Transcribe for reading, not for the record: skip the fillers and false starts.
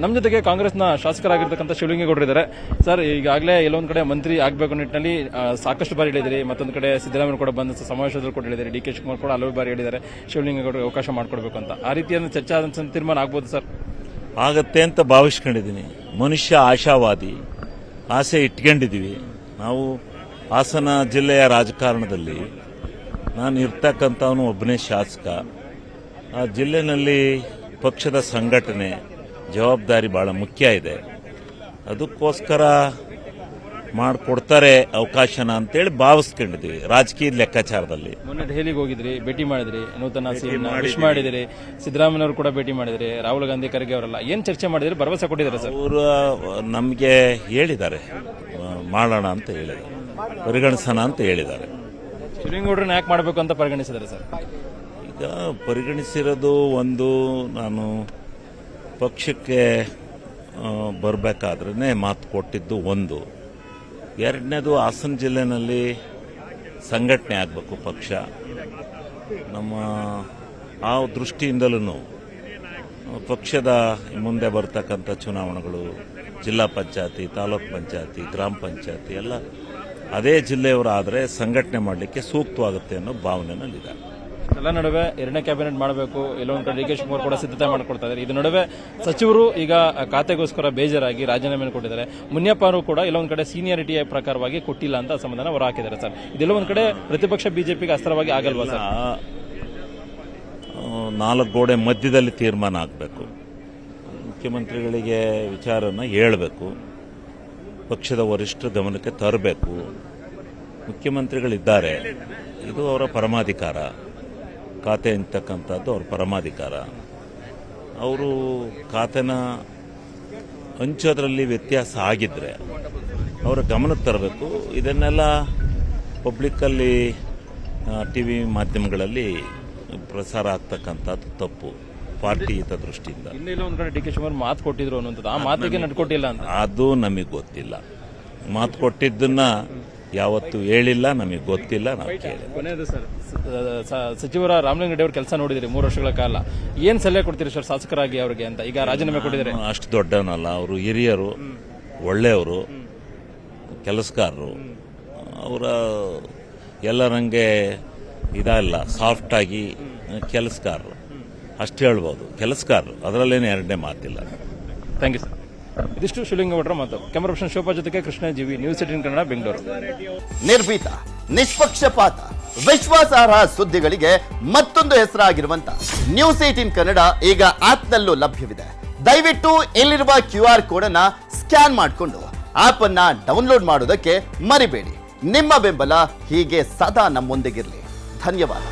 ನಮ್ಮ ಜೊತೆಗೆ ಕಾಂಗ್ರೆಸ್ನ ಶಾಸಕರಾಗಿರ್ತಕ್ಕಂಥ ಶಿವಲಿಂಗೇಗೌಡರು ಇದ್ದಾರೆ. ಸರ್, ಈಗಾಗಲೇ ಎಲ್ಲೊಂದು ಕಡೆ ಮಂತ್ರಿ ಆಗಬೇಕು ನಿಟ್ಟಿನಲ್ಲಿ ಸಾಕಷ್ಟು ಬಾರಿ ಹೇಳಿದಿರಿ. ಮತ್ತೊಂದು ಕಡೆ ಸಿದ್ದರಾಮಯ್ಯ ಕೂಡ ಬಂದ ಸಮಾವೇಶದಲ್ಲಿ ಕೂಡ ಹೇಳಿದ್ದಾರೆ. ಡಿ ಕೆ ಶಿವಕುಮಾರ್ ಕೂಡ ಹಲವು ಬಾರಿ ಹೇಳಿದ್ದಾರೆ ಶಿವಲಿಂಗೇಗೌಡರಿಗೆ ಅವಕಾಶ ಮಾಡಿಕೊಡ್ಬೇಕು ಅಂತ. ಆ ರೀತಿಯ ಚರ್ಚೆ ಆದಂತ ತೀರ್ಮಾನ ಆಗ್ಬೋದು ಸರ್? ಆಗತ್ತೆ ಅಂತ ಭಾವಿಸ್ಕೊಂಡಿದ್ದೀನಿ. ಮನುಷ್ಯ ಆಶಾವಾದಿ, ಆಸೆ ಇಟ್ಕೊಂಡಿದ್ದೀವಿ. ನಾವು ಹಾಸನ ಜಿಲ್ಲೆಯ ರಾಜಕಾರಣದಲ್ಲಿ ನಾನು ಇರ್ತಕ್ಕಂಥವನು ಒಬ್ಬನೇ ಶಾಸಕ. ಆ ಜಿಲ್ಲೆನಲ್ಲಿ ಪಕ್ಷದ ಸಂಘಟನೆ ಜವಾಬ್ದಾರಿ ಬಹಳ ಮುಖ್ಯ ಇದೆ. ಅದಕ್ಕೋಸ್ಕರ ಮಾಡಿಕೊಡ್ತಾರೆ ಅವಕಾಶನ ಅಂತೇಳಿ ಭಾವಿಸ್ಕೊಂಡಿದ್ದೀವಿ ರಾಜಕೀಯ ಲೆಕ್ಕಾಚಾರದಲ್ಲಿ. ಮೊನ್ನೆ ದೆಹಲಿಗೆ ಹೋಗಿದ್ರಿ, ಭೇಟಿ ಮಾಡಿದ್ರಿ, ನೂತನ ಸಿಎಂ ವಿಶ್ ಮಾಡಿದಿರಿ, ಸಿದ್ದರಾಮಯ್ಯವರು ಕೂಡ ಭೇಟಿ ಮಾಡಿದಿರಿ, ರಾಹುಲ್ ಗಾಂಧಿ ಖರ್ಗೆ ಅವರೆಲ್ಲ ಏನ್ ಚರ್ಚೆ ಮಾಡಿದಿರಿ, ಭರವಸೆ ಕೊಟ್ಟಿದ್ದಾರೆ ಸರ್? ಅವರು ನಮಗೆ ಹೇಳಿದ್ದಾರೆ, ಮಾಡೋಣ ಅಂತ ಹೇಳಿದ್ದಾರೆ, ಪರಿಗಣಿಸೋಣ ಅಂತ ಹೇಳಿದ್ದಾರೆ. ಶಿವಲಿಂಗೇಗೌಡರನ್ನ ಯಾಕೆ ಮಾಡಬೇಕು ಅಂತ ಪರಿಗಣಿಸಿದ್ದಾರೆ ಸರ್? ಈಗ ಪರಿಗಣಿಸಿರೋದು ಒಂದು, ನಾನು ಪಕ್ಷಕ್ಕೆ ಬರಬೇಕಾದ್ರೇ ಮಾತು ಕೊಟ್ಟಿದ್ದು ಒಂದು. ಎರಡನೇದು, ಹಾಸನ ಜಿಲ್ಲೆನಲ್ಲಿ ಸಂಘಟನೆ ಆಗಬೇಕು ಪಕ್ಷ. ನಮ್ಮ ಆ ದೃಷ್ಟಿಯಿಂದಲೂ ಪಕ್ಷದ ಮುಂದೆ ಬರ್ತಕ್ಕಂಥ ಚುನಾವಣೆಗಳು, ಜಿಲ್ಲಾ ಪಂಚಾಯತಿ, ತಾಲೂಕ್ ಪಂಚಾಯತಿ, ಗ್ರಾಮ ಪಂಚಾಯತಿ ಎಲ್ಲ ಅದೇ ಜಿಲ್ಲೆಯವರಾದರೆ ಸಂಘಟನೆ ಮಾಡಲಿಕ್ಕೆ ಸೂಕ್ತವಾಗುತ್ತೆ ಅನ್ನೋ ಭಾವನೆಯಲ್ಲಿದ್ದಾರೆ. ಎಲ್ಲ ನಡುವೆ ಎರಡನೇ ಕ್ಯಾಬಿನೆಟ್ ಮಾಡಬೇಕು, ಎಲ್ಲೊಂದು ಕಡೆ ಡಿ ಕೆ ಶಿವಕುಮಾರ್ ಕೂಡ ಸಿದ್ಧತೆ ಮಾಡಿಕೊಡ್ತಾ ಇದ್ದಾರೆ. ಇದು ನಡುವೆ ಸಚಿವರು ಈಗ ಖಾತೆಗೋಸ್ಕರ ಬೇಜಾರಾಗಿ ರಾಜೀನಾಮೆ ಕೊಟ್ಟಿದ್ದಾರೆ. ಮುನಿಯಪ್ಪ ಅವರು ಕೂಡ ಎಲ್ಲೊಂದು ಕಡೆ ಸೀನಿಯಾರಿಟಿಯ ಪ್ರಕಾರವಾಗಿ ಕೊಟ್ಟಿಲ್ಲ ಅಂತ ಅಸಮಾಧಾನ ಹೊರ ಹಾಕಿದ್ದಾರೆ ಸರ್. ಇದೆಲ್ಲ ಒಂದು ಕಡೆ ಪ್ರತಿಪಕ್ಷ ಬಿಜೆಪಿಗೆ ಅಸ್ತ್ರವಾಗಿ ಆಗಲ್ವಾ ಸರ್? 4 ಗೋಡೆ ಮಧ್ಯದಲ್ಲಿ ತೀರ್ಮಾನ ಆಗಬೇಕು. ಮುಖ್ಯಮಂತ್ರಿಗಳಿಗೆ ವಿಚಾರನ ಹೇಳಬೇಕು, ಪಕ್ಷದ ವರಿಷ್ಠರ ಗಮನಕ್ಕೆ ತರಬೇಕು. ಮುಖ್ಯಮಂತ್ರಿಗಳಿದ್ದಾರೆ, ಇದು ಅವರ ಪರಮಾಧಿಕಾರ. ಖಾತೆ ಅಂತಕ್ಕಂಥದ್ದು ಅವ್ರ ಪರಮಾಧಿಕಾರ. ಅವರು ಖಾತೆನ ಹಂಚೋದ್ರಲ್ಲಿ ವ್ಯತ್ಯಾಸ ಆಗಿದ್ರೆ ಅವರ ಗಮನಕ್ಕೆ ತರಬೇಕು. ಇದನ್ನೆಲ್ಲ ಪಬ್ಲಿಕ್ಕಲ್ಲಿ, ಟಿವಿ ಮಾಧ್ಯಮಗಳಲ್ಲಿ ಪ್ರಸಾರ ಆಗ್ತಕ್ಕಂಥದ್ದು ತಪ್ಪು, ಪಾರ್ಟಿ ಹಿತ ದೃಷ್ಟಿಯಿಂದ. ಇನ್ನೆಲ್ಲ ಒಂದು ಕಡೆ ಡಿ ಕೆ ಶಿವಕುಮಾರ್ ಮಾತು ಕೊಟ್ಟಿದ್ರು ಅನ್ನೋಂಥದ್ದು, ಆ ಮಾತಿಗೆ ನಡ್ಕೊಟ್ಟಿಲ್ಲ ಅಂತ. ಅದು ನಮಗೆ ಗೊತ್ತಿಲ್ಲ. ಮಾತು ಕೊಟ್ಟಿದ್ದನ್ನ ಯಾವತ್ತು ಹೇಳಿಲ್ಲ, ನಮಗೆ ಗೊತ್ತಿಲ್ಲ, ನಾವು ಕೇಳಿಲ್ಲ. ಕೊನೆಯದು ಸರ್, ಸಚಿವರ ರಾಮಲಿಂಗಾರೆಡ್ಡಿ ಅವ್ರ ಕೆಲಸ ನೋಡಿದಿರಿ 3 ವರ್ಷಗಳ ಕಾಲ. ಏನ್ ಸಲಹೆ ಕೊಡ್ತೀರಿ ಸರ್ ಶಾಸಕರಾಗಿ ಅವರಿಗೆ ಅಂತ? ಈಗ ರಾಜೀನಾಮೆ ಕೊಟ್ಟಿದ್ದಾರೆ. ಅಷ್ಟು ದೊಡ್ಡವನಲ್ಲ, ಅವರು ಹಿರಿಯರು, ಒಳ್ಳೆಯವರು, ಕೆಲಸಗಾರರು. ಅವರ ಎಲ್ಲರಂಗೆ ಇದಲ್ಲ, ಸಾಫ್ಟ್ ಆಗಿ ಕೆಲಸಗಾರರು ಅಷ್ಟು ಹೇಳ್ಬೋದು. ಕೆಲಸಗಾರರು, ಅದರಲ್ಲೇನು ಎರಡನೇ ಮಾತಿಲ್ಲ. Thank you sir. ಇದಿಷ್ಟು ಶಿವಲಿಂಗೇಗೌಡರ ಮಾತು. ಕ್ಯಾಮರಾ ಪರ್ಸನ್ ಶೋಭಾ ಜೊತೆಗೆ ಕೃಷ್ಣ ಜಿವಿ, ನ್ಯೂಸ್ 18 ಕನ್ನಡ, ಬೆಂಗಳೂರು. ನಿರ್ಭೀತ, ನಿಷ್ಪಕ್ಷಪಾತ, ವಿಶ್ವಾಸಾರ್ಹ ಸುದ್ದಿಗಳಿಗೆ ಮತ್ತೊಂದು ಹೆಸರಾಗಿರುವಂತ ನ್ಯೂಸ್ 18 ಕನ್ನಡ ಈಗ ಆಪ್ನಲ್ಲೂ ಲಭ್ಯವಿದೆ. ದಯವಿಟ್ಟು ಇಲ್ಲಿರುವ QR ಕೋಡ್ ಅನ್ನ ಸ್ಕ್ಯಾನ್ ಮಾಡಿಕೊಂಡು ಆಪ್ ಅನ್ನ ಡೌನ್ಲೋಡ್ ಮಾಡೋದಕ್ಕೆ ಮರಿಬೇಡಿ. ನಿಮ್ಮ ಬೆಂಬಲ ಹೀಗೆ ಸದಾ ನಮ್ಮೊಂದಿಗಿರಲಿ. ಧನ್ಯವಾದ.